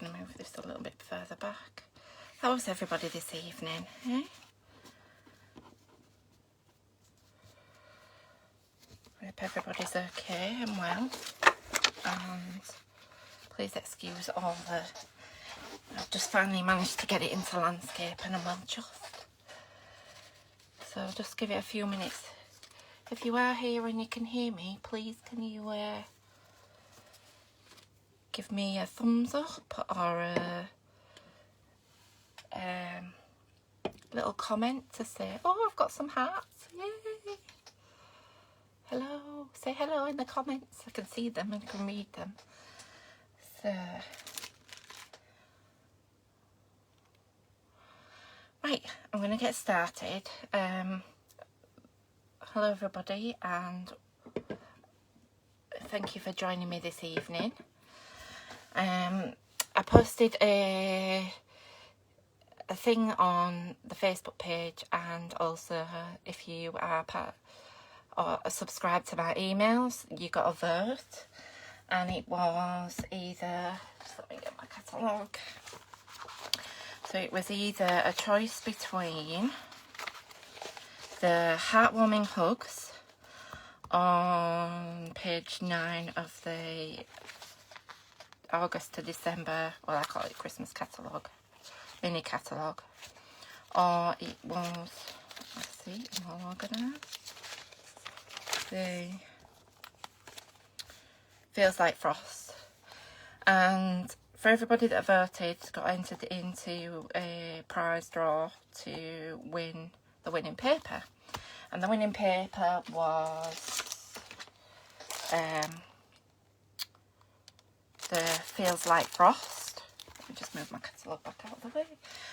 going to move this a little bit further back. How was everybody this evening? Eh? I hope everybody's okay and well. And please excuse all the... I've just finally managed to get it into landscape and I'm well chuffed. So I'll just give it a few minutes. If you are here and you can hear me, please can you give me a thumbs up or a little comment to say, oh, I've got some hearts. Yay! Hello. Say hello in the comments. I can see them and can read them. So... Right, I'm going to get started. Hello everybody, and thank you for joining me this evening. I posted a thing on the Facebook page, and also if you are part or subscribed to my emails, you got a vote, and it was either, let me get my catalogue. So it was either a choice between the Heartwarming Hugs on page 9 of the August to December, well, I call it Christmas catalogue, mini catalogue, or it was, let's see, more organised, the Feels Like Frost. And for everybody that voted, got entered into a prize draw to win the winning paper. And the winning paper was the Feels Like Frost. Let me just move my catalogue back out of the way.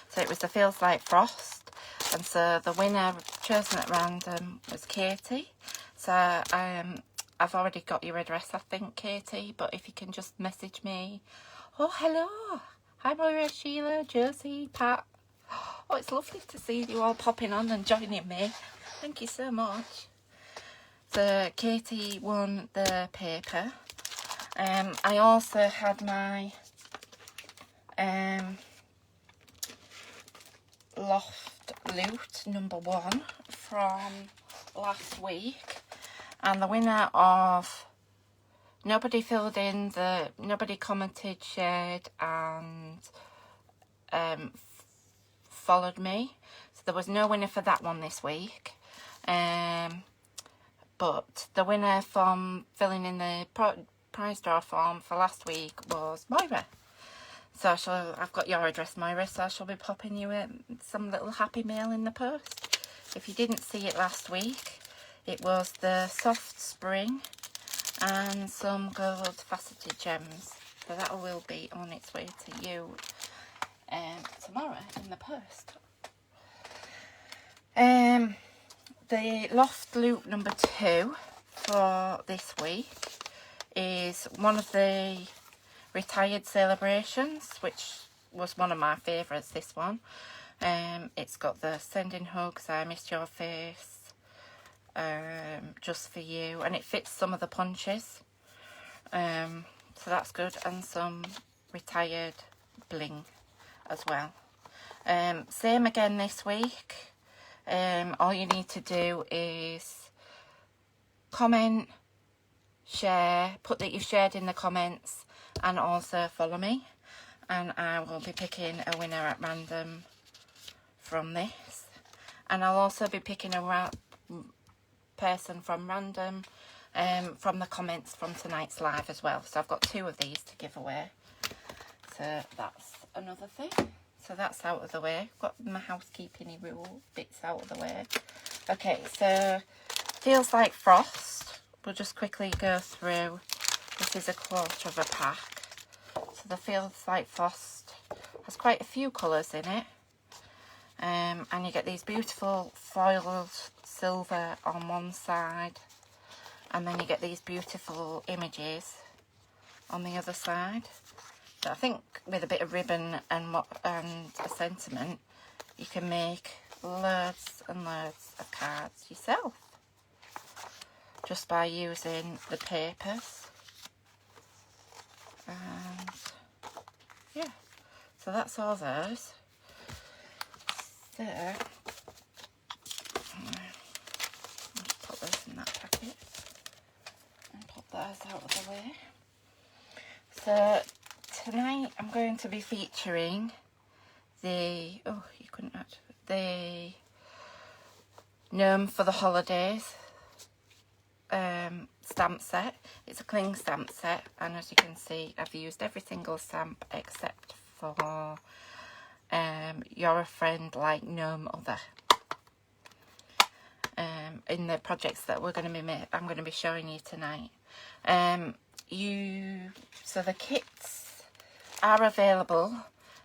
So it was the Feels Like Frost. And so the winner chosen at random was Katie. So I've already got your address, I think, Katie. But if you can just message me. Oh, hello. Hi, Moira, Sheila, Josie, Pat. Oh, it's lovely to see you all popping on and joining me. Thank you so much. So, Katie won the paper. I also had my Loft Loot #1 from last week. And the winner of... Nobody filled in the... Nobody commented, shared, and followed me. So there was no winner for that one this week. But the winner from filling in the prize draw form for last week was Moira. So I've got your address, Moira, so I shall be popping you some little happy mail in the post. If you didn't see it last week, it was the Soft Spring and some gold faceted gems. So that will be on its way to you tomorrow in the post. The Loft Loot #2 for this week is one of the retired celebrations, which was one of my favourites, this one. It's got the Sending Hugs, I Missed Your Face, Just For You, and it fits some of the punches. So that's good, and some retired bling as well. Same again this week. All you need to do is comment, share, put that you've shared in the comments, and also follow me, and I will be picking a winner at random from this. And I'll also be picking a person from random from the comments from tonight's live as well. So I've got 2 of these to give away, so that's another thing. So that's out of the way. Got my housekeeping rule bits out of the way. Okay, so Feels Like Frost. We'll just quickly go through. This is a quarter of a pack. So the Feels Like Frost has quite a few colours in it. And you get these beautiful foiled silver on one side. And then you get these beautiful images on the other side. So I think with a bit of ribbon and a sentiment, you can make loads and loads of cards yourself just by using the papers. And yeah, so that's all those. So let's put those in that packet and put those out of the way. So tonight I'm going to be featuring the the Gnome for the Holidays stamp set. It's a cling stamp set, and as you can see, I've used every single stamp except for You're a Friend Like Gnome Other. In the projects that I'm going to be showing you tonight. So the kits are available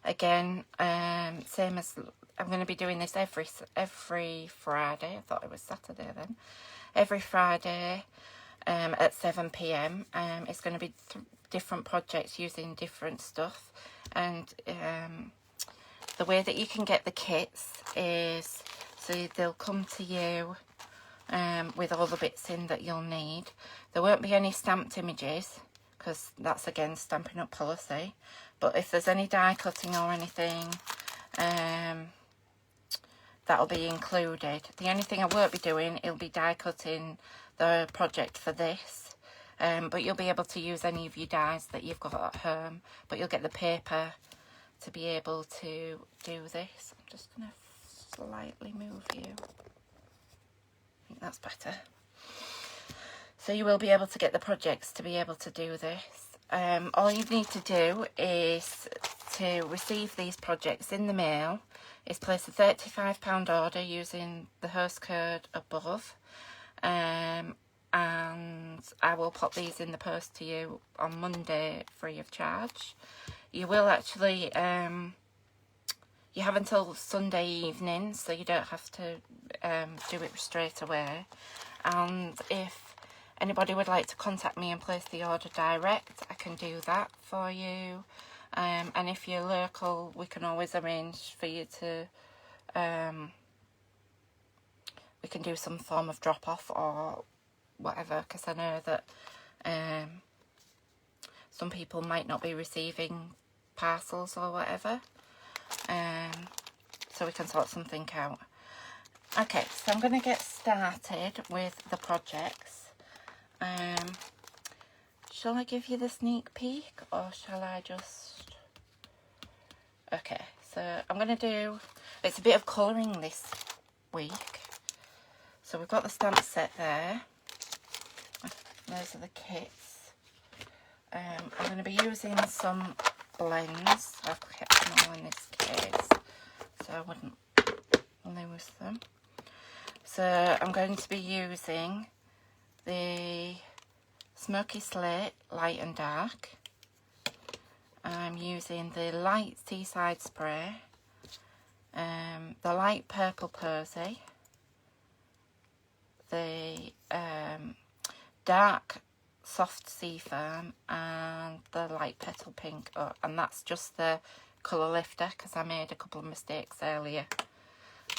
again, same as I'm going to be doing this every Friday. I thought it was Saturday then. Every Friday at 7 p.m. It's going to be different projects using different stuff, and the way that you can get the kits is so they'll come to you with all the bits in that you'll need. There won't be any stamped images because that's against Stampin' Up policy, but if there's any die cutting or anything, that'll be included. The only thing I won't be doing, it'll be die cutting the project for this, but you'll be able to use any of your dies that you've got at home, but you'll get the paper to be able to do this. I'm just going to slightly move you. I think that's better. So you will be able to get the projects to be able to do this. All you need to do is to receive these projects in the mail is place a £35 order using the host code above, and I will pop these in the post to you on Monday free of charge. You will actually you have until Sunday evening, so you don't have to do it straight away. And if anybody would like to contact me and place the order direct, I can do that for you. And if you're local, we can always arrange for you to, we can do some form of drop-off or whatever, because I know that some people might not be receiving parcels or whatever, so we can sort something out. Okay, so I'm going to get started with the projects. Shall I give you the sneak peek, or shall I just... Okay, so I'm going to do... It's a bit of colouring this week. So we've got the stamp set there. Those are the kits. I'm going to be using some blends. I've kept them all in this case, so I wouldn't lose them. So I'm going to be using the Smoky Slate Light and Dark. I'm using the Light Seaside Spray, the Light Purple Posy, the Dark Soft Seafoam, and the Light Petal Pink. Oh, and that's just the colour lifter, because I made a couple of mistakes earlier,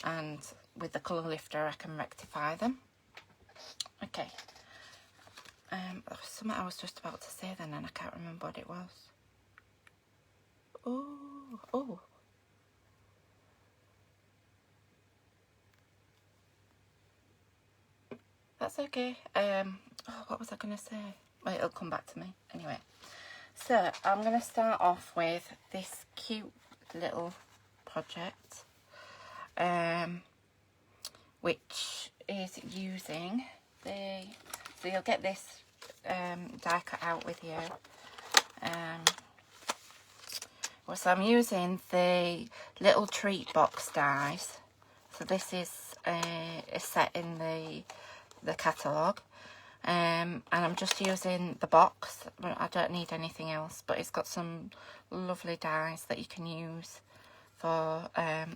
and with the colour lifter I can rectify them. Okay. Something I was just about to say then and I can't remember what it was. Oh. That's okay. What was I going to say? Well, it'll come back to me. Anyway. So, I'm going to start off with this cute little project. Which is using the... So you'll get this die cut out with you. So I'm using the little treat box dies. So this is a set in the catalogue. And I'm just using the box. I don't need anything else, but it's got some lovely dies that you can use for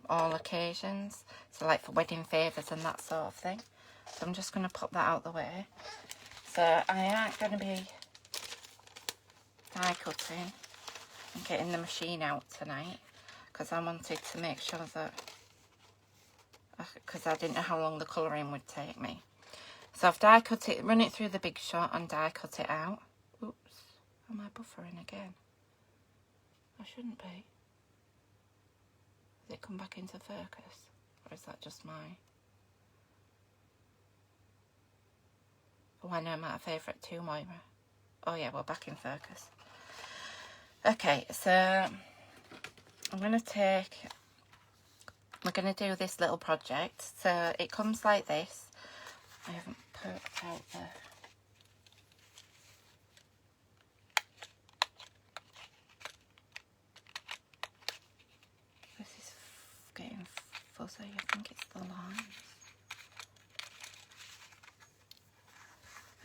all occasions. So like for wedding favours and that sort of thing. So I'm just going to pop that out the way. So I aren't going to be die cutting and getting the machine out tonight, because I wanted to make sure that, because I didn't know how long the colouring would take me. So I've die cut it, run it through the Big Shot and die cut it out. Oops, am I buffering again? I shouldn't be. Does it come back into focus? Or is that just my... Oh, I know my favourite too, Moira. Oh yeah, we're back in focus. Okay, so I'm going to take... We're going to do this little project. So it comes like this. I haven't poked out the... This is getting fuzzy. I think it's the lines.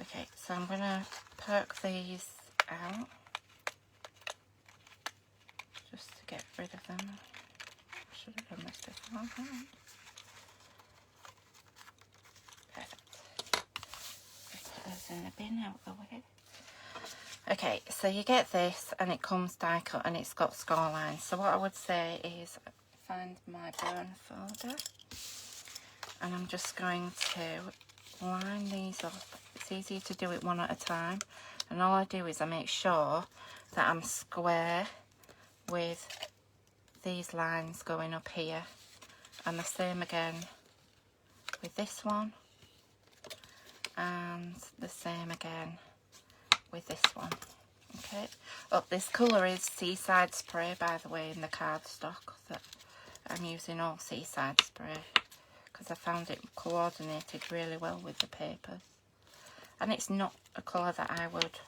Okay, so I'm going to poke these out. Just to get rid of them. I should have done this beforehand. In the bin out the way. Okay, so you get this and it comes die cut and it's got score lines. So what I would say is find my bone folder and I'm just going to line these up. It's easier to do it one at a time, and all I do is I make sure that I'm square with these lines going up here, and the same again with this one. And the same again with this one. Okay. Oh, this colour is Seaside Spray, by the way, in the cardstock that I'm using, all Seaside Spray, because I found it coordinated really well with the papers. And it's not a colour that I would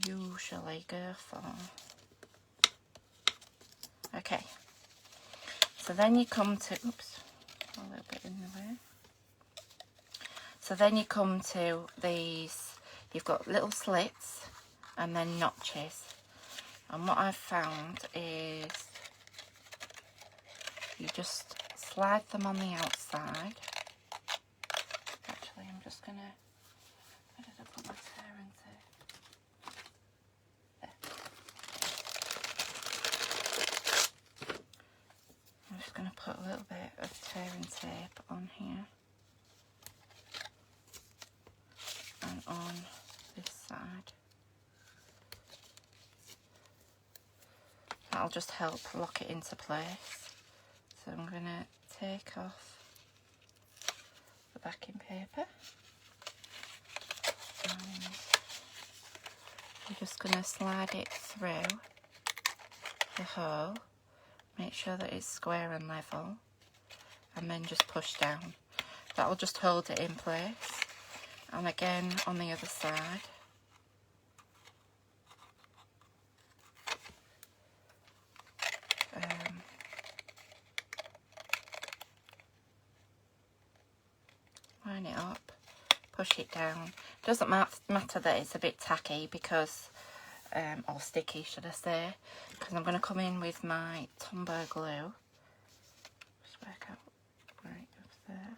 usually go for. Okay. So then you come to... Oops. A little bit in the way. So then you come to these, you've got little slits and then notches. And what I've found is you just slide them on the outside. Actually, I'm just going to, where did I put my tear into? There. I'm just going to put a little bit of tearing tape on here. And on this side. That'll just help lock it into place. So I'm going to take off the backing paper. And I'm just going to slide it through the hole. Make sure that it's square and level. And then just push down. That'll just hold it in place. And again on the other side. Line it up, push it down. Doesn't matter that it's a bit tacky because, or sticky should I say, because I'm going to come in with my Tombow glue. Just work out right up there.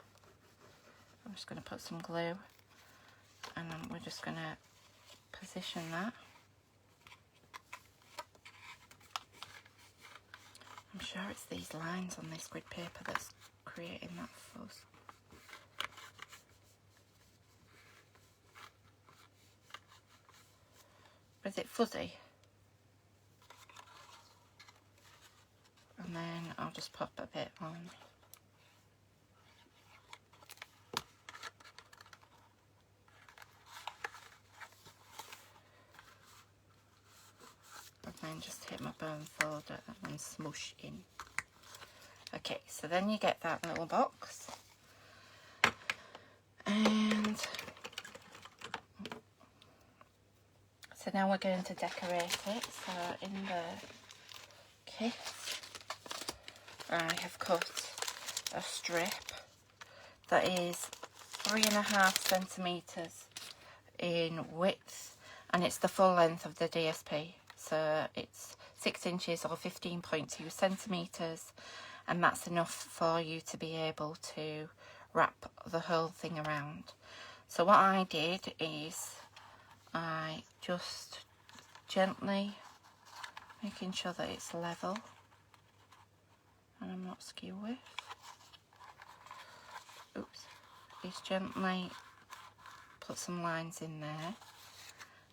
I'm just going to put some glue. And then we're just going to position that. I'm sure it's these lines on this grid paper that's creating that fuzz. Is it fuzzy? And then I'll just pop a bit on. And just hit my bone folder and smush in. Okay, so then you get that little box. And so now we're going to decorate it. So in the kit, I have cut a strip that is 3.5 centimetres in width, and it's the full length of the DSP. So it's 6 inches or 15.2 centimetres, and that's enough for you to be able to wrap the whole thing around. So what I did is I just gently making sure that it's level and I'm not skew with. Oops. Just gently put some lines in there.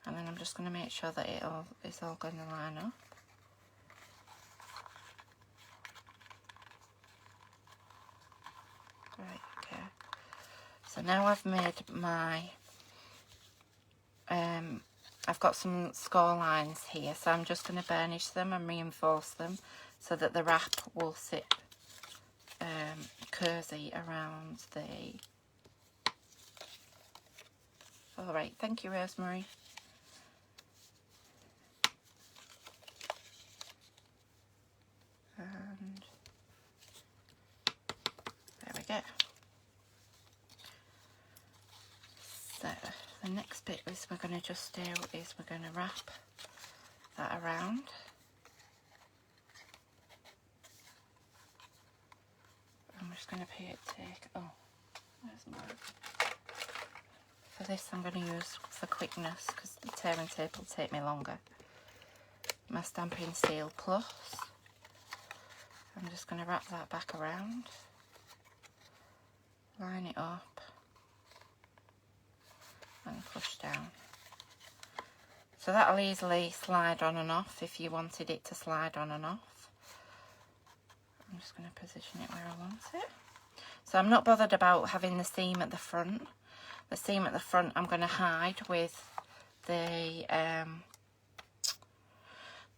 And then I'm just going to make sure that it's all going to line up. Right, okay. So now I've made my, I've got some score lines here, so I'm just going to burnish them and reinforce them so that the wrap will sit cosy around the... All right, thank you, Rosemary. And there we go. So the next bit is we're going to just do is we're going to wrap that around. I'm just going to take, oh, where's my... For this I'm going to use, for quickness, because the tearing tape will take me longer, my Stampin' Seal Plus. I'm just going to wrap that back around, line it up and push down. So that'll easily slide on and off if you wanted it to slide on and off. I'm just going to position it where I want it. So I'm not bothered about having the seam at the front. The seam at the front I'm going to hide with the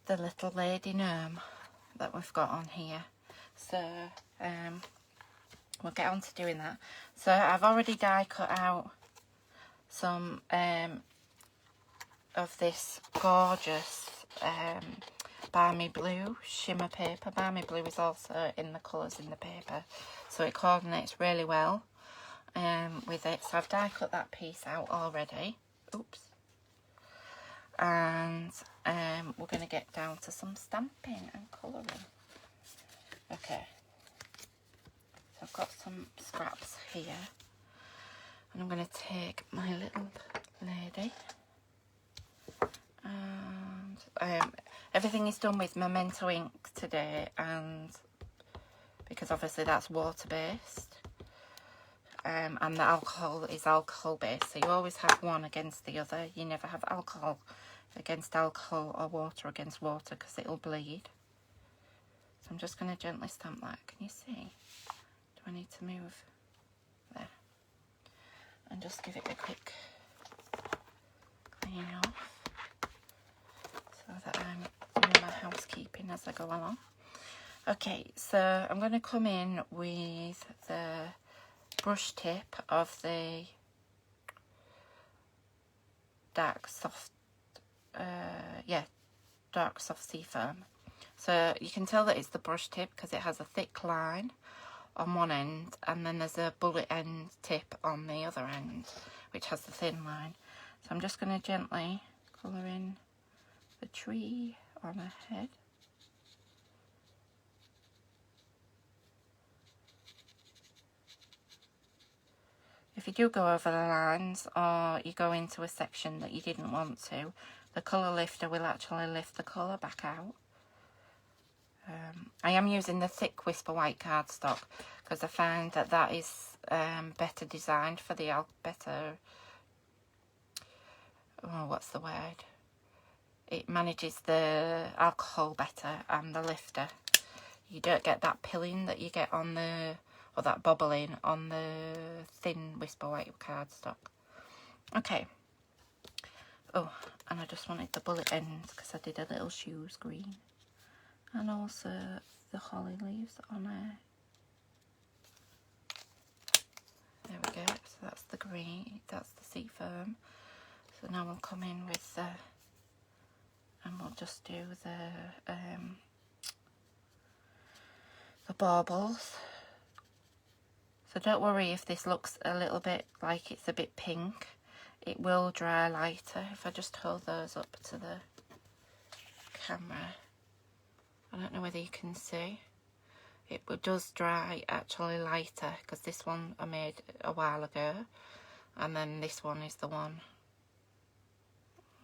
little lady gnome that we've got on here. So we'll get on to doing that. So I've already die cut out some of this gorgeous Balmy Blue shimmer paper. Balmy Blue is also in the colours in the paper, so it coordinates really well with it. So I've die cut that piece out already. Oops. And we're going to get down to some stamping and colouring. Okay, so I've got some scraps here, and I'm going to take my little lady, and everything is done with Memento ink today, and because obviously that's water based, and the alcohol is alcohol based, so you always have one against the other. You never have alcohol against alcohol or water against water, because it'll bleed. So I'm just going to gently stamp that. Can you see? Do I need to move? There. And just give it a quick clean off, so that I'm doing my housekeeping as I go along. Okay, so I'm going to come in with the brush tip of the dark soft Seafoam. So you can tell that it's the brush tip because it has a thick line on one end, and then there's a bullet end tip on the other end which has the thin line. So I'm just going to gently colour in the tree on her head. If you do go over the lines, or you go into a section that you didn't want to, the colour lifter will actually lift the colour back out. I am using the thick Whisper White cardstock because I find that that is better designed for the what's the word? It manages the alcohol better, and the lifter. You don't get that pilling that you get on the, or that bobbling on the thin Whisper White cardstock. Okay. Oh, and I just wanted the bullet ends because I did a little shoes green. And also the holly leaves on there. There we go. So that's the green, that's the Seafoam. So now we'll come in with the, and we'll just do the baubles. So don't worry if this looks a little bit like it's a bit pink. It will dry lighter. If I just hold those up to the camera, I don't know whether you can see. It does dry actually lighter, because this one I made a while ago, and then this one is the one.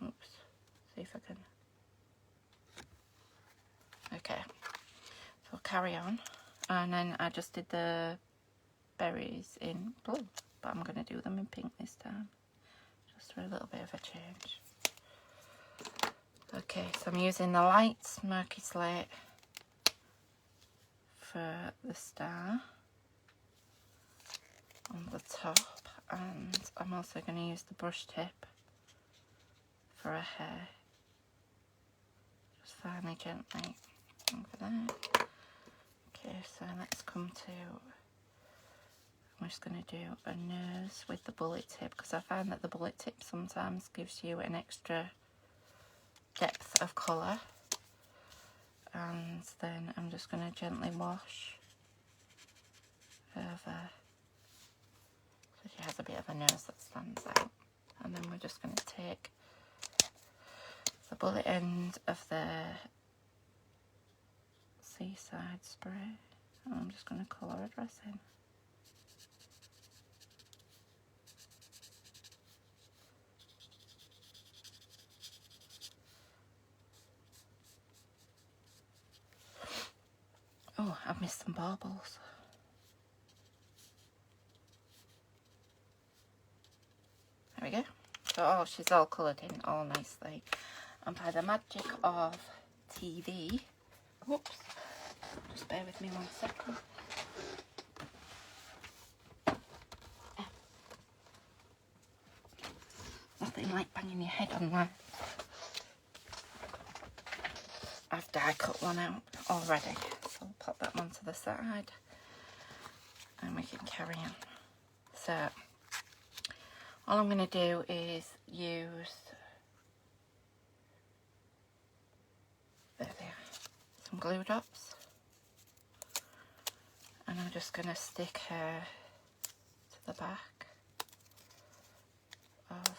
Oops. See if I can. Okay. So I'll carry on. And then I just did the berries in blue, but I'm going to do them in pink this time, just for a little bit of a change. Okay, so I'm using the light smoky slate for the star, on the top, and I'm also going to use the brush tip for her hair. Just finely, gently over there. Okay, so let's come to, I'm just going to do a nose with the bullet tip, because I find that the bullet tip sometimes gives you an extra depth of colour. And then I'm just going to gently wash over, so she has a bit of a nose that stands out. And then we're just going to take the bullet end of the Seaside spray, and I'm just going to colour a dress in. Oh, I've missed some baubles. There we go. So, oh, she's all coloured in all nicely. And by the magic of TV, whoops, just bear with me 1 second. Nothing like banging your head on that. I've die cut one out already, so I'll pop that one to the side and we can carry on. So all I'm going to do is use, there they are, some glue dots, and I'm just going to stick her to the back of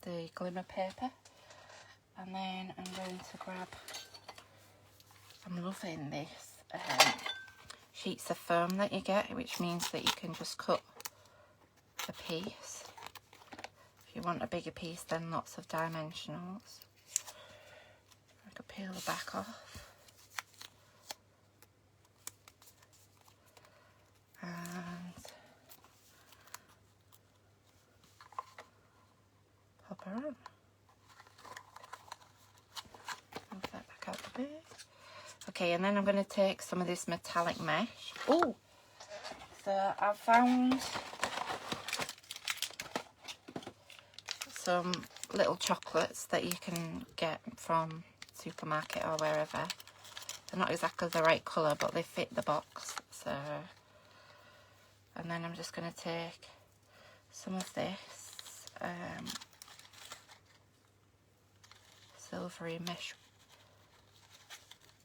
the glimmer paper, and then I'm going to grab, I'm loving this sheets of foam that you get, which means that you can just cut a piece. If you want a bigger piece, then lots of dimensionals. I could peel the back off. And pop her on. Move that back out a bit. Okay, and then I'm going to take some of this metallic mesh. Oh, so I've found some little chocolates that you can get from supermarket or wherever. They're not exactly the right colour, but they fit the box. So, and then I'm just going to take some of this silvery mesh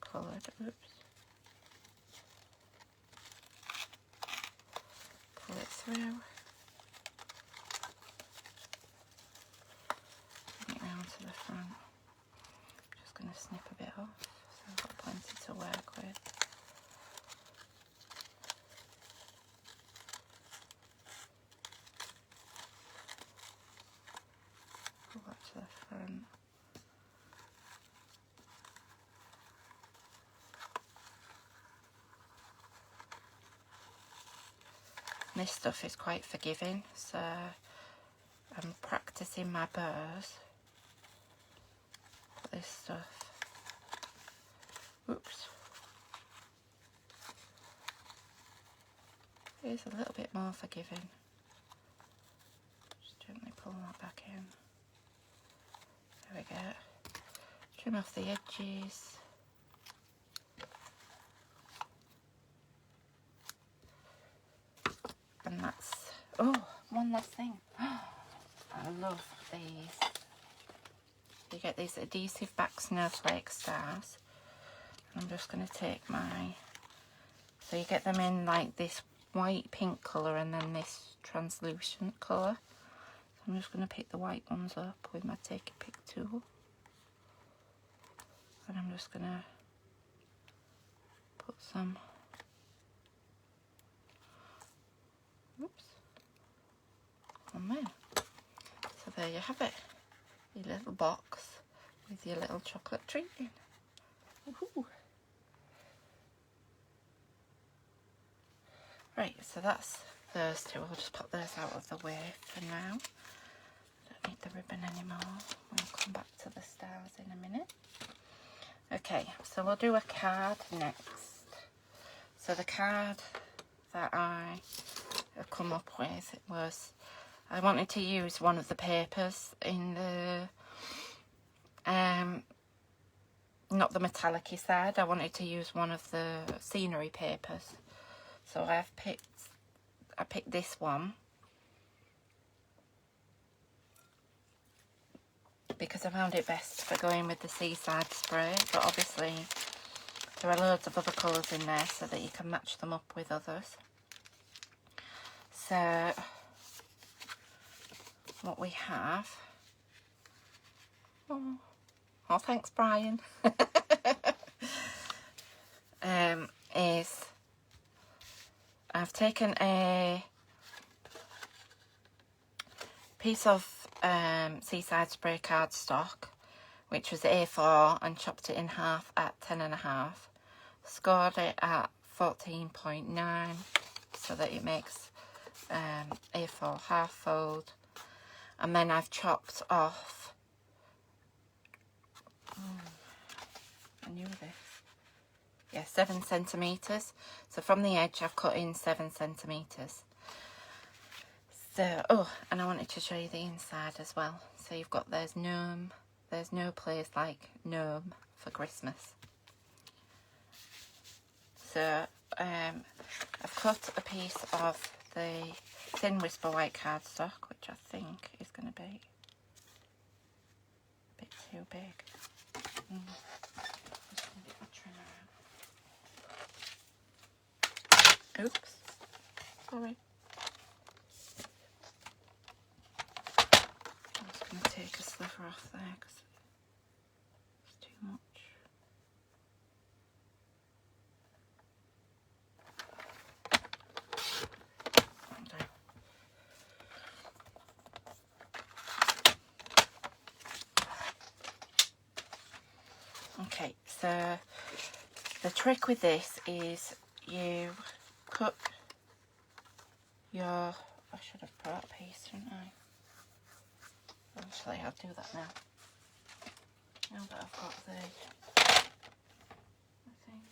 coloured, oops, pull it through, bring it round to the front. I'm just going to snip a bit off, so I've got plenty to work with. Pull that to the front. This stuff is quite forgiving, so I'm practicing my bows. Put this stuff, oops, it is a little bit more forgiving. Just gently pull that back in. There we go. Trim off the edges. And that's, oh, one last thing. I love these. You get these adhesive back snowflake stars. I'm just going to take my, so you get them in like this white pink colour and then this translucent colour. So I'm just going to pick the white ones up with my take a pick tool. And I'm just going to put some, oops, on there. So there you have it, your little box with your little chocolate treat in. Woohoo. Right, so that's those two. I'll just pop those out of the way for now. I don't need the ribbon anymore. We'll come back to the stars in a minute. Okay, so we'll do a card next. So the card that I have come up with was, I wanted to use one of the papers in the, not the metallic-y side, I wanted to use one of the scenery papers. So I picked this one, because I found it best for going with the seaside spray, but obviously there are loads of other colours in there so that you can match them up with others. So what we have, oh thanks Brian, is I've taken a piece of seaside spray cardstock, which was A4, and chopped it in half at 10.5, scored it at 14.9 so that it makes A4 half fold, and then I've chopped off, I knew this, yeah, 7 centimetres. So from the edge I've cut in 7 centimetres. So, oh, and I wanted to show you the inside as well. So you've got, there's Gnome, there's no place like Gnome for Christmas. So I've cut a piece of the thin Whisper White cardstock, which I think is going to be a bit too big. Just going to get my trimmer out. Oops, sorry. I'm going to take a sliver off there because it's too much. Okay, so the trick with this is you cut your, I should have brought a piece, shouldn't I? Actually, I'll do that now. Now that I've got the, I think,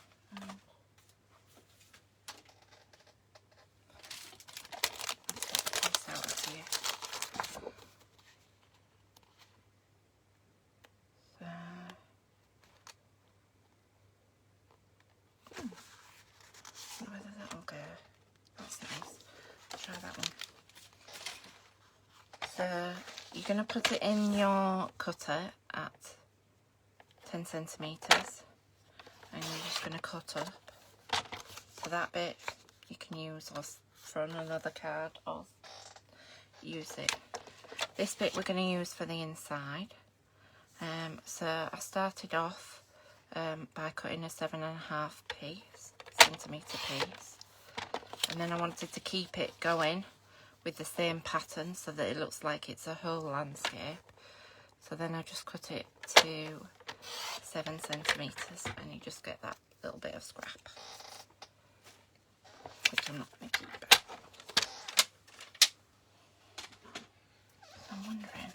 let's get the piece out of here. So, whether that'll go. That's nice. Try that one. So you're going to put it in your cutter at 10 centimetres, and you're just going to cut up. So that bit you can use for another card or use it. This bit we're going to use for the inside. So I started off by cutting a 7.5 centimetre piece, and then I wanted to keep it going with the same pattern so that it looks like it's a whole landscape. So then I just cut it to 7 centimetres, and you just get that little bit of scrap, which I'm not going to keep back. I'm wondering,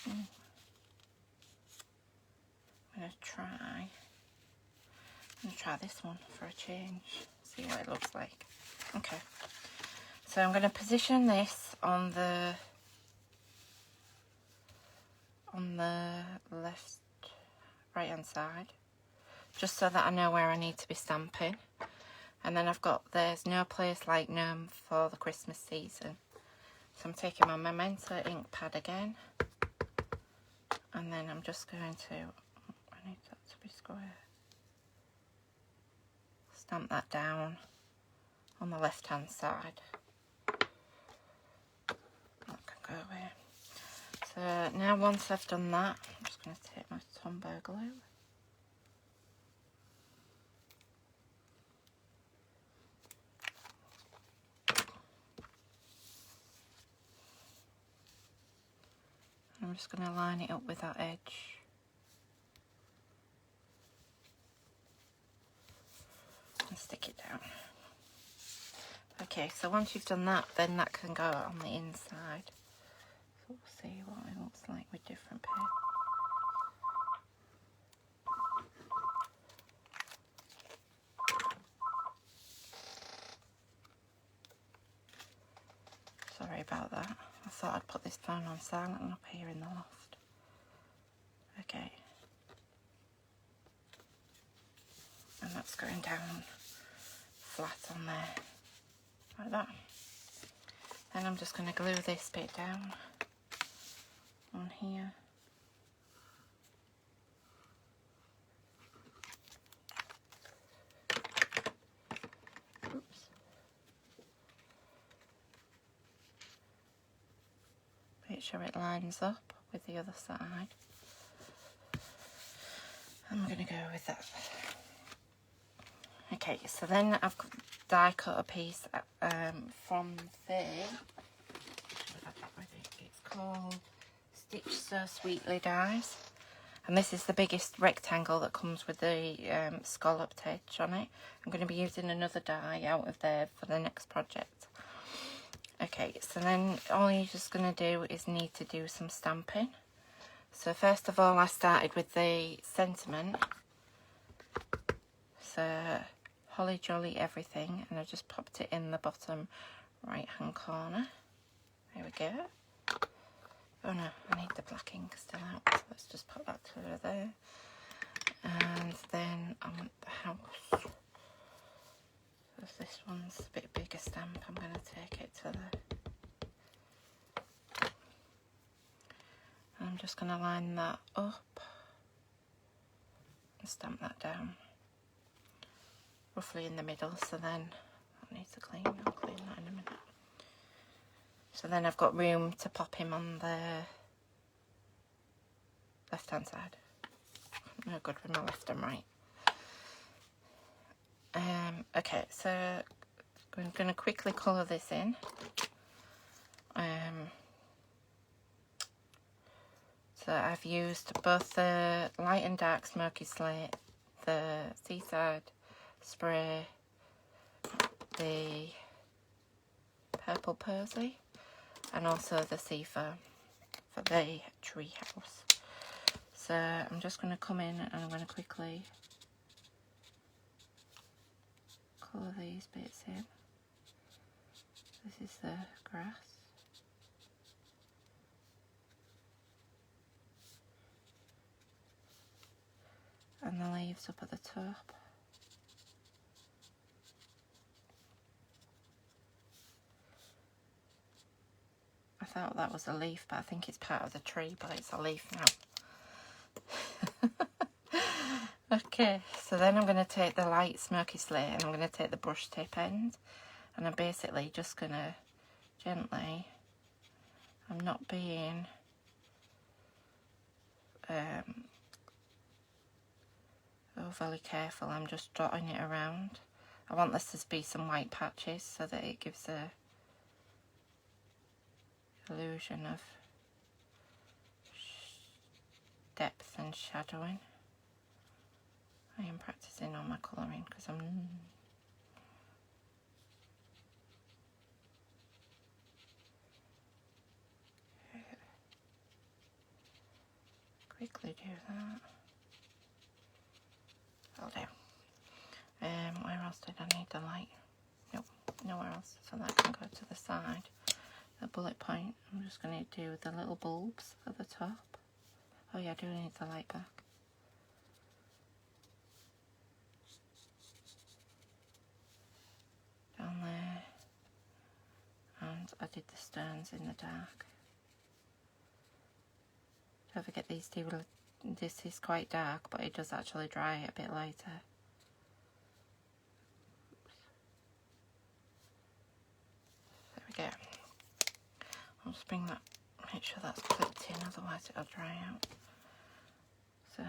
I'm going to try this one for a change, see what it looks like. Okay, so I'm going to position this on the right hand side, just so that I know where I need to be stamping. And then I've got, there's no place like Gnome for the Christmas season. So I'm taking my Memento ink pad again, and then I'm just going to, I need that to be square, stamp that down on the left hand side. That can go away. So now once I've done that, I'm just going to take my Tombow glue. I'm just going to line it up with that edge. And stick it down. Okay, so once you've done that, then that can go on the inside. So we'll see what it looks like with different paper. Sorry about that. I thought I'd put this phone on silent and up here in the loft. Okay. And that's going down flat on there, like that. Then I'm just going to glue this bit down on here. Oops. Make sure it lines up with the other side. I'm going to go with that. Okay, so then I've die cut a piece from there. It's called Stitch So Sweetly dies, and this is the biggest rectangle that comes with the scalloped edge on it. I'm going to be using another die out of there for the next project. Okay, so then all you're just going to do is need to do some stamping. So first of all, I started with the sentiment. So holly jolly everything, and I just popped it in the bottom right hand corner. There we go. Oh no, I need the black ink still out, so let's just put that to there. And then I want the house. So this one's a bit bigger stamp, I'm going to take it to the... I'm just going to line that up and stamp that down roughly in the middle, so then I need to clean, I'll clean that in a minute. So then I've got room to pop him on the left hand side. I'm no good with my left and right. Okay, so I'm going to quickly colour this in. So I've used both the light and dark smoky slate, the seaside spray, the purple posy, and also the sea foam for the tree house. So I'm just going to come in and I'm going to quickly colour these bits in. This is the grass. And the leaves up at the top. I thought that was a leaf, but I think it's part of the tree, but it's a leaf now. Okay, so then I'm going to take the light smoky slate and I'm going to take the brush tip end, and I'm basically just going to gently, I'm not being overly careful, I'm just dotting it around. I want this to be some white patches so that it gives a illusion of depth and shadowing. I am practicing on my colouring because I'm quickly do that. I'll do. Where else did I need the light? Nope, nowhere else. So that can go to the side. The bullet point, I'm just going to do the little bulbs at the top. Oh yeah, I do need the light back. Down there. And I did the stones in the dark. Don't forget these two, this is quite dark, but it does actually dry a bit later. There we go. I'll just bring that, make sure that's clipped in, otherwise it'll dry out. So,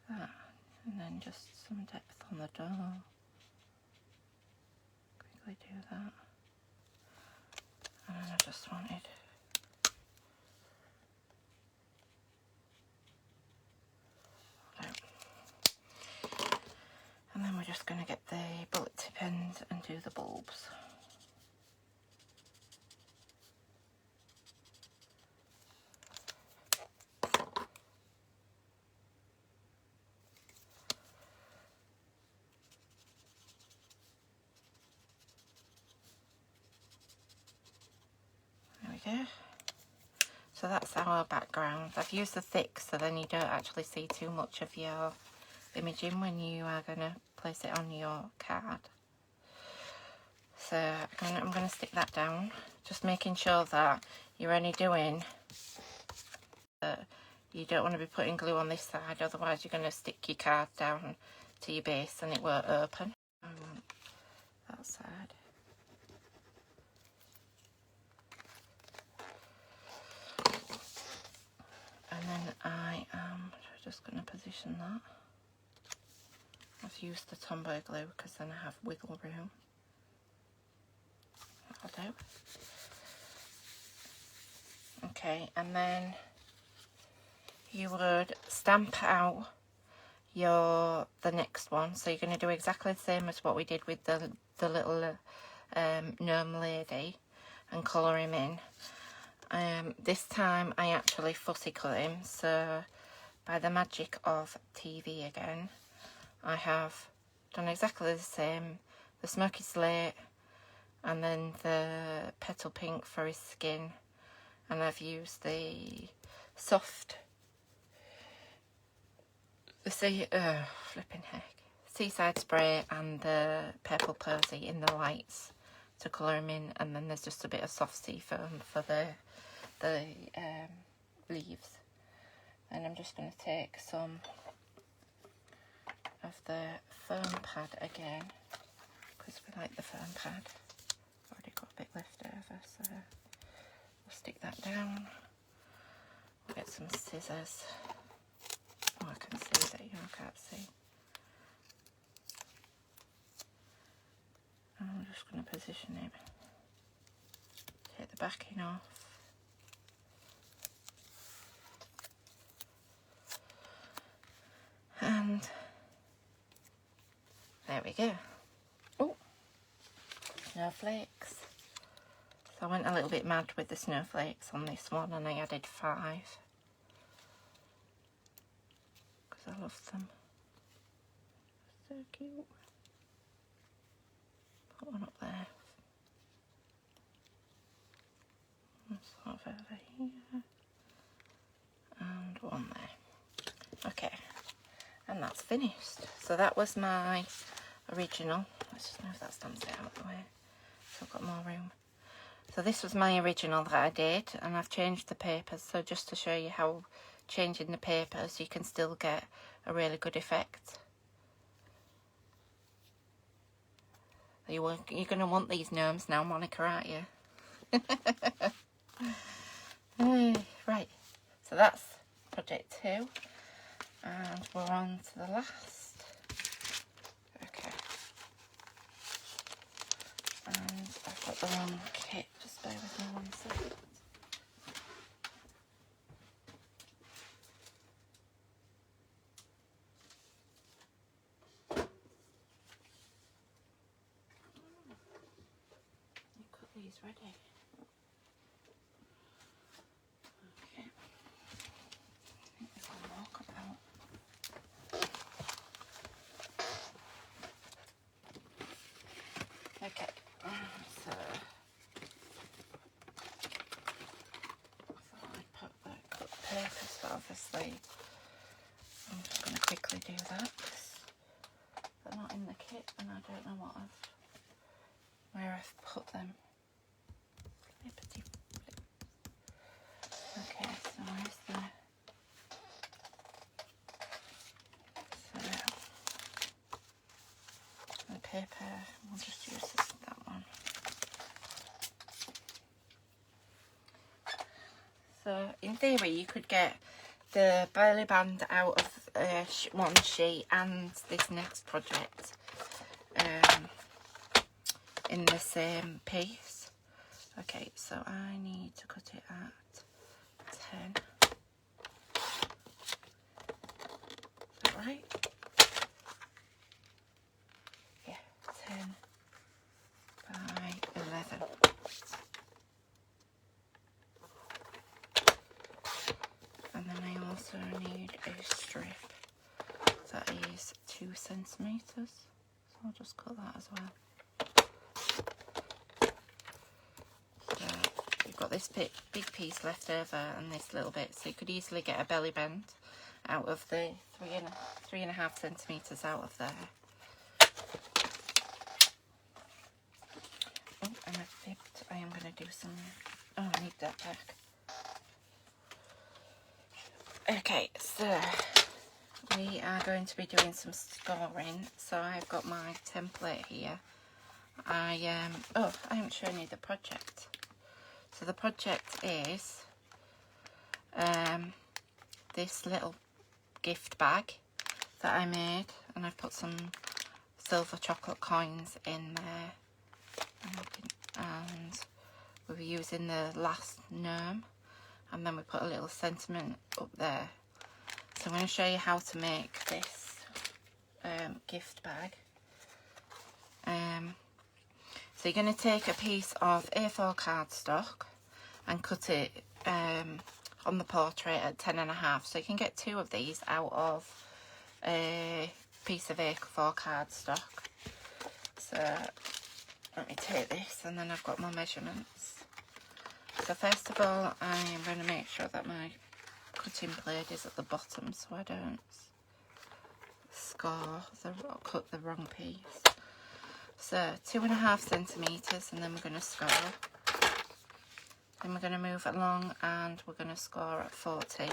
that, and then just some depth on the door. Quickly do that. And then I just wanted And then we're just going to get the bullet tip end and do the bulbs. There we go. So that's our background. I've used the thick so then you don't actually see too much of your imaging when you are going to place it on your card. So I'm going to stick that down, just making sure that you're only doing, you don't want to be putting glue on this side, otherwise you're going to stick your card down to your base and it won't open. I want that side. And then I am just going to position that. I've used the Tombow glue because then I have wiggle room. That'll do. Okay, and then you would stamp out the next one. So you're going to do exactly the same as what we did with the little gnome lady and colour him in. This time I actually fussy cut him, so by the magic of TV again, I have done exactly the same, the smoky slate and then the petal pink for his skin, and I've used the soft, flipping heck, seaside spray and the purple posy in the lights to colour him in, and then there's just a bit of soft sea foam for the leaves. And I'm just going to take some of the foam pad again, because we like the foam pad. Already got a bit left over, so we'll stick that down. We'll get some scissors. Oh, I can see that, you can't see. And I'm just going to position him. Take the backing off. And there we go. Oh, snowflakes. So I went a little bit mad with the snowflakes on this one, and I added 5 because I love them. So cute. Put one up there. And sort of over here. And one there. Okay. And that's finished. So that was my original. Let's just move that stand set out of the way so I've got more room. So this was my original that I did, and I've changed the papers. So just to show you how changing the papers you can still get a really good effect. You're going to want these gnomes now, Monica, aren't you? Right, so that's project 2. And we're on to the last. Okay. And I've got the wrong kit. Just bear with me 1 second. You've got these ready. Okay. I think there's one more cut out. Okay, so I'd put the cut papers, but obviously I'm just going to quickly do that because they're not in the kit and I don't know where I've put them. Flippity flip. Okay, so where's the... the paper, we'll just use that one. So in theory you could get the belly band out of one sheet and this next project in the same piece. Okay, so I need to cut it at 10. Is that right? 2 centimetres. So I'll just cut that as well. So you've got this big piece left over and this little bit, so you could easily get a belly band out of the 3.5 centimetres out of there. Oh, and I've fibbed. I am going to do some... Oh, I need that back. Okay, so we are going to be doing some scoring. So I've got my template here. I haven't shown you the project. So the project is this little gift bag that I made, and I've put some silver chocolate coins in there, and we were using the last Gnome, and then we put a little sentiment up there. So I'm going to show you how to make this gift bag. So you're going to take a piece of A4 cardstock and cut it on the portrait at 10.5. So you can get 2 of these out of a piece of A4 cardstock. So let me take this, and then I've got my measurements. So first of all, I'm going to make sure that my cutting blade is at the bottom so I don't cut the wrong piece. So 2.5 centimetres, and then we're going to score. Then we're going to move along and we're going to score at 14.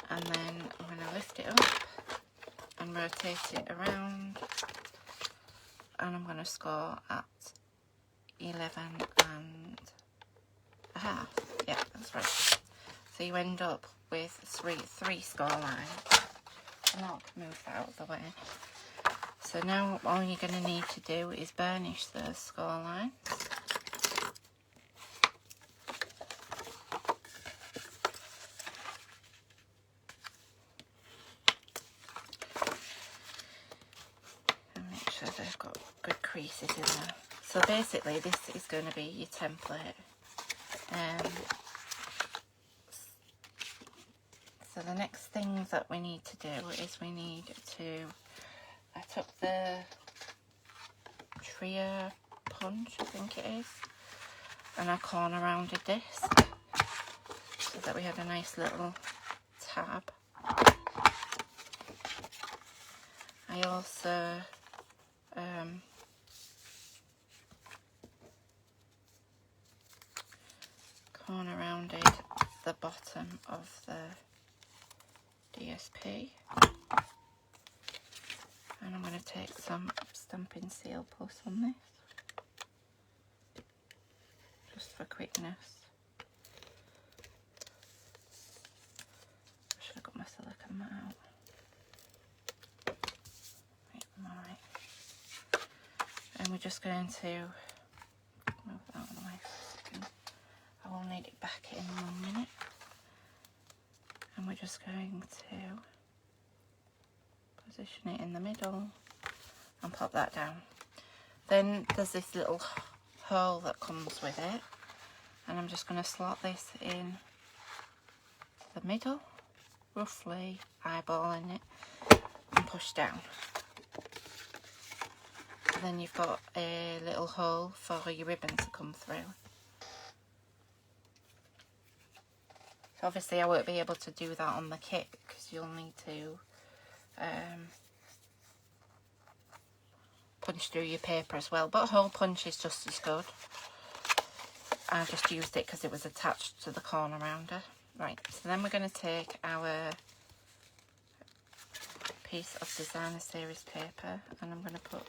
And then I'm going to lift it up and rotate it around. And I'm going to score at 11.5. Yeah, that's right. So you end up with three score lines. And I'll move that out of the way. So now all you're going to need to do is burnish those score lines. And make sure they've got good creases in there. So basically this is going to be your template. So the next thing that we need to do is we need to... I took the trio punch, I think it is, and I corner rounded this so that we had a nice little tab. I also corner rounded the bottom of the DSP. And I'm going to take some Stampin' Seal Plus on this, just for quickness. I should have got my silicone mat out. Right. And we're just going to move that out of the way for a second. I will need it back in 1 minute. And we're just going to position it in the middle and pop that down. Then there's this little hole that comes with it, and I'm just going to slot this in the middle, roughly eyeballing it, and push down. And then you've got a little hole for your ribbon to come through. So obviously I won't be able to do that on the kit because you'll need to punch through your paper as well, but a hole punch is just as good. I just used it because it was attached to the corner rounder. Right, so then we're going to take our piece of designer series paper, and I'm going to put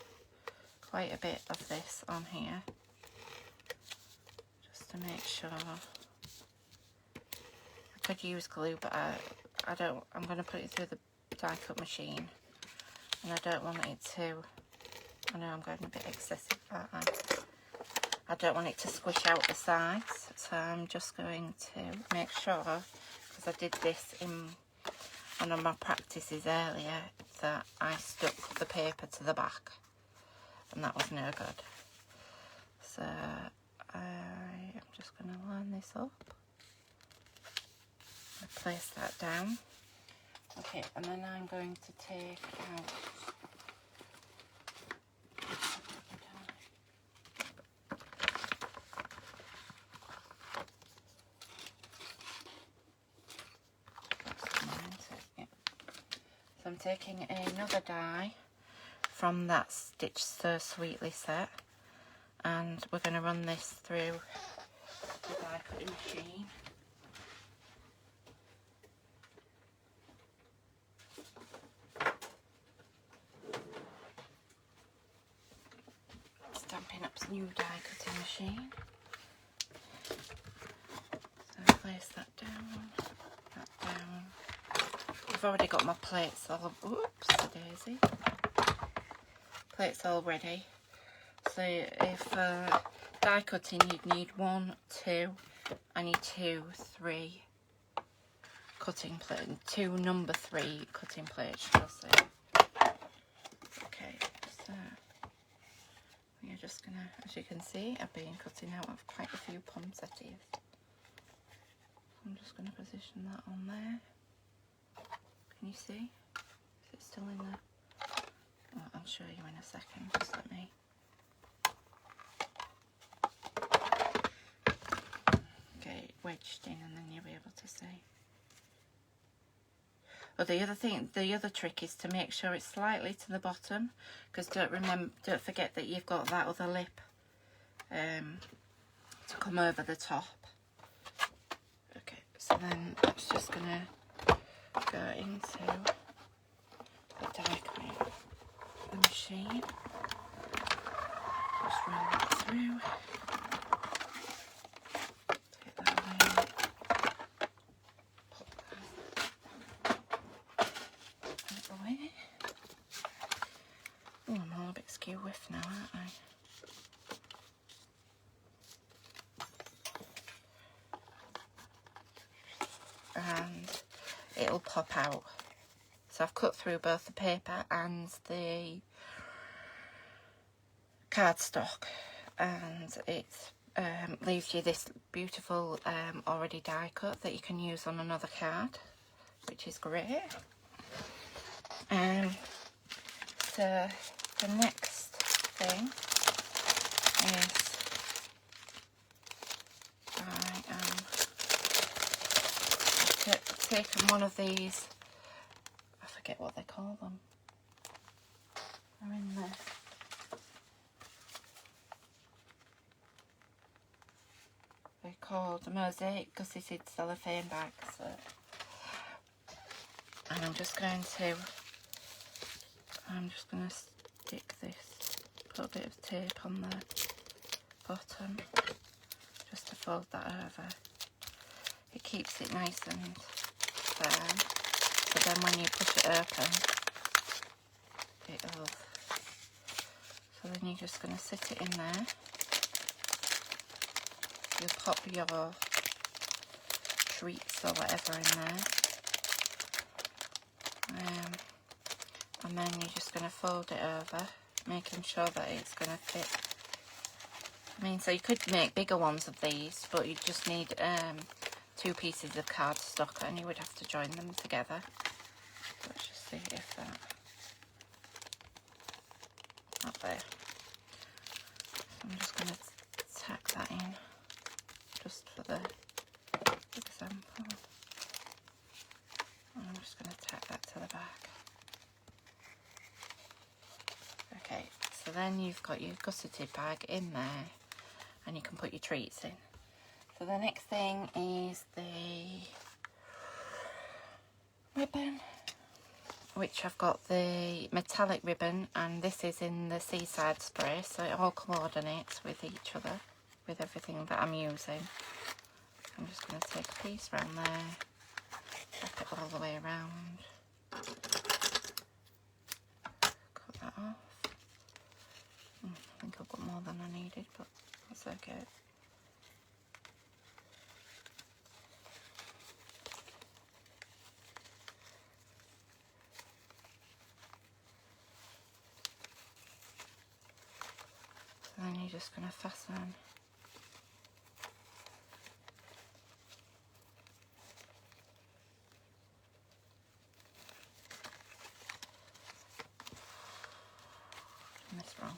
quite a bit of this on here just to make sure. I could use glue, but I don't. I'm going to put it through the die cut machine, and I don't want it to... I know I'm going a bit excessive, aren't I? I don't want it to squish out the sides, so I'm just going to make sure, because I did this in one of my practices earlier, that I stuck the paper to the back, and that was no good. So I am just going to line this up, place that down, Okay, and then I'm going to take out so I'm taking another die from that Stitch So Sweetly set, and we're going to run this through the die cutting machine. Stampin' Up's new die cutting machine. So place that down, that down. I've already got my plates all, oops, daisy. Plates all ready. So if die cutting, you'd need 1, 2, I need 2, 3 cutting plates, 2 number 3 cutting plates, should I say. Okay, so we're just gonna, as you can see, I've been cutting out of quite a few poinsettias. I'm just gonna position that on there. Can you see? Is it still in there? Oh, I'll show you in a second, just let me. Get it wedged in and then you'll be able to see. But the other trick is to make sure it's slightly to the bottom, because don't forget that you've got that other lip to come over the top. Okay, so then it's just gonna go into the die cutting the machine. Just run that through. Take that away. Away. Oh, I'm all a bit skew whiff now, aren't I? And it'll pop out. So I've cut through both the paper and the cardstock, and it leaves you this beautiful already die cut that you can use on another card, which is great. So the next thing is I've taken one of these, I forget what they call them, they're in there. They're called mosaic gusseted cellophane bags. And I'm just going to stick this, put a bit of tape on the bottom, just to fold that over. It keeps it nice and firm, so then when you push it open, it'll, so then you're just going to sit it in there. You'll pop your treats or whatever in there. And then you're just going to fold it over, making sure that it's going to fit. I mean, so you could make bigger ones of these, but you just need 2 pieces of cardstock and you would have to join them together. Let's just see if that, up there. So I'm just going to tack that in, just for the example. And I'm just going to tack that to the back. Okay, so then you've got your gusseted bag in there and you can put your treats in. So the next thing is the ribbon, which I've got the metallic ribbon, and this is in the Seaside spray, so it all coordinates with each other, with everything that I'm using. I'm just going to take a piece around there, wrap it all the way around, cut that off. I think I've got more than I needed, but that's okay. So then you're just going to fasten wrong.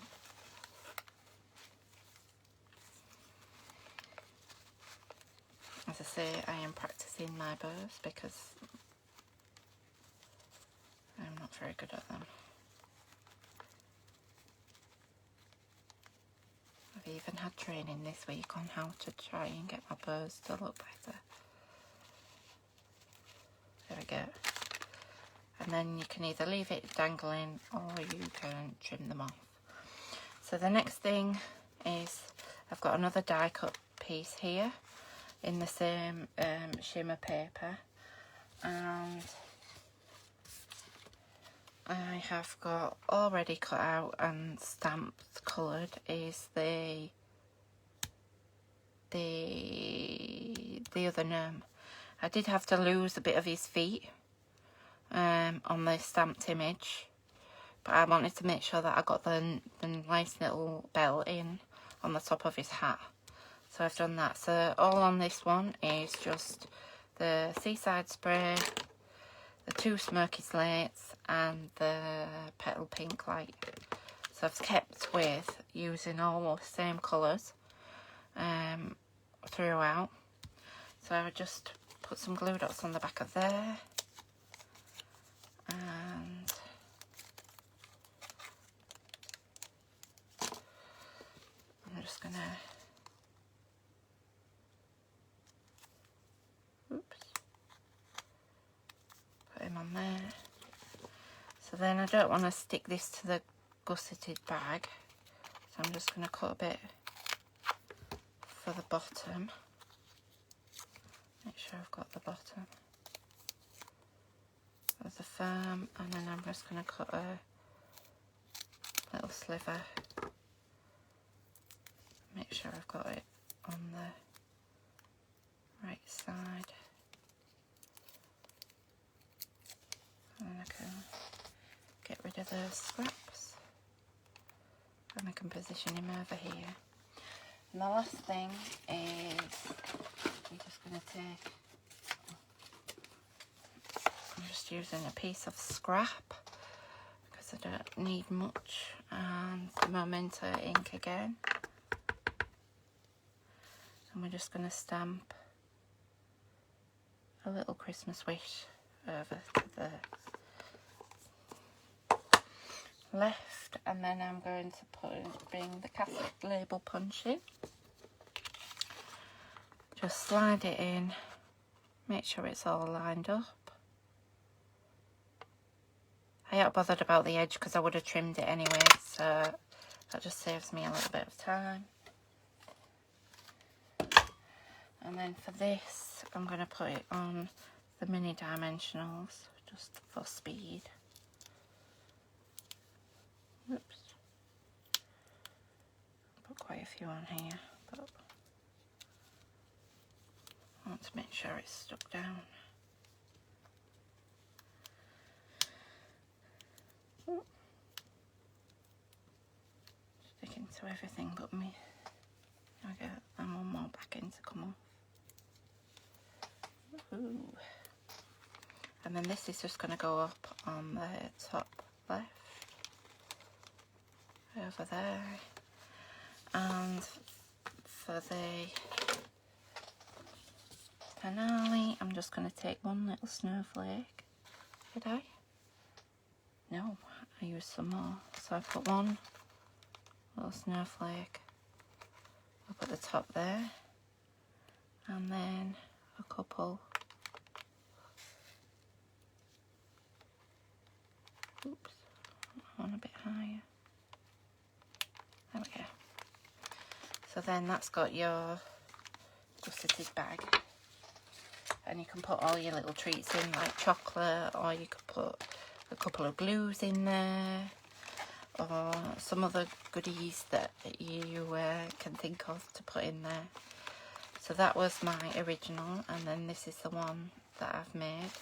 As I say, I am practicing my bows because I'm not very good at them. I've even had training this week on how to try and get my bows to look better. There we go. And then you can either leave it dangling or you can trim them off. So the next thing is I've got another die cut piece here in the same shimmer paper, and I have got already cut out and stamped coloured is the other gnome. I did have to lose a bit of his feet on the stamped image, but I wanted to make sure that I got the nice little bell in on the top of his hat. So I've done that. So all on this one is just the Seaside Spray, the 2 Smoky Slates and the Petal Pink Light. So I've kept with using all the same colours throughout. So I would just put some glue dots on the back of there, and I'm just gonna put him on there. So then I don't want to stick this to the gusseted bag, so I'm just going to cut a bit for the bottom. Make sure I've got the bottom of the firm, and then I'm just going to cut a little sliver. Make sure I've got it on the right side. And then I can get rid of those scraps, and I can position him over here. And the last thing is I'm just going to take, I'm just using a piece of scrap because I don't need much, and the Memento ink again, and we're just going to stamp a little Christmas wish over to the left, and then I'm going to bring the cassette label punch in. Just slide it in, make sure it's all lined up. I ain't bothered about the edge because I would have trimmed it anyway, so that just saves me a little bit of time. And then for this, I'm going to put it on the mini dimensionals just for speed. Oops. Put quite a few on here, but I want to make sure it's stuck down. Sticking to everything but me. Okay, and one more back in to come off. Ooh. And then this is just going to go up on the top left, over there. And for the finale, I'm just going to take one little snowflake. Did I? No, I used some more. So I put one little snowflake up at the top there, and then a couple. Oops, one a bit higher. There we go. So then that's got your gusseted bag, and you can put all your little treats in, like chocolate, or you could put a couple of glues in there, or some other goodies that you can think of to put in there. So that was my original, and then this is the one that I've made.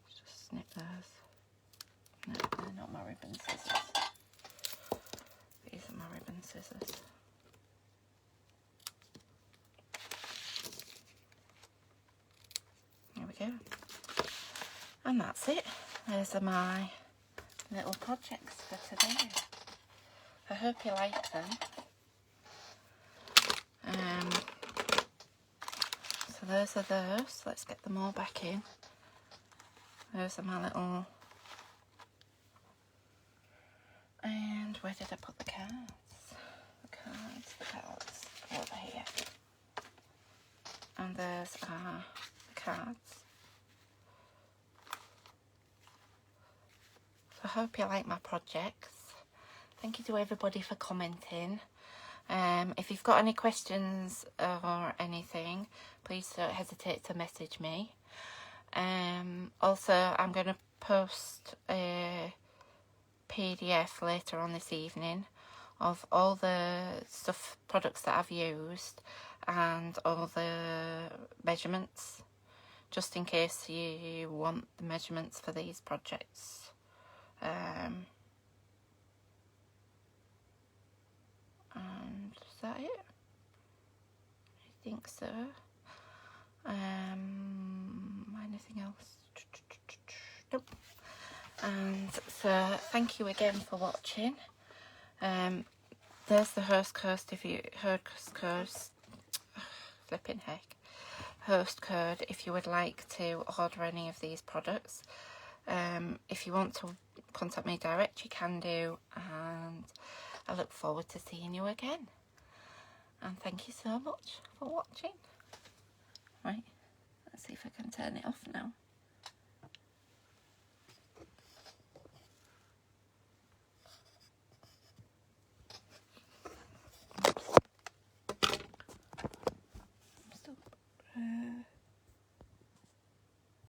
Just snip those. No, they're not my ribbon scissors. These are my ribbon scissors. There we go. And that's it. Those are my little projects for today. I hope you like them. So those are those. Let's get them all back in. Those are my little... And where did I put the cards? The cards over here. And those are the cards. So I hope you like my projects. Thank you to everybody for commenting. If you've got any questions or anything, please don't hesitate to message me. Also, I'm going to post a PDF later on this evening of all the products that I've used and all the measurements, just in case you want the measurements for these projects. And is that it? I think so. Anything else? Nope. And so thank you again for watching. There's the host code if you host code if you would like to order any of these products. If you want to contact me direct, you can do, and I look forward to seeing you again. And thank you so much for watching. Right, let's see if I can turn it off now.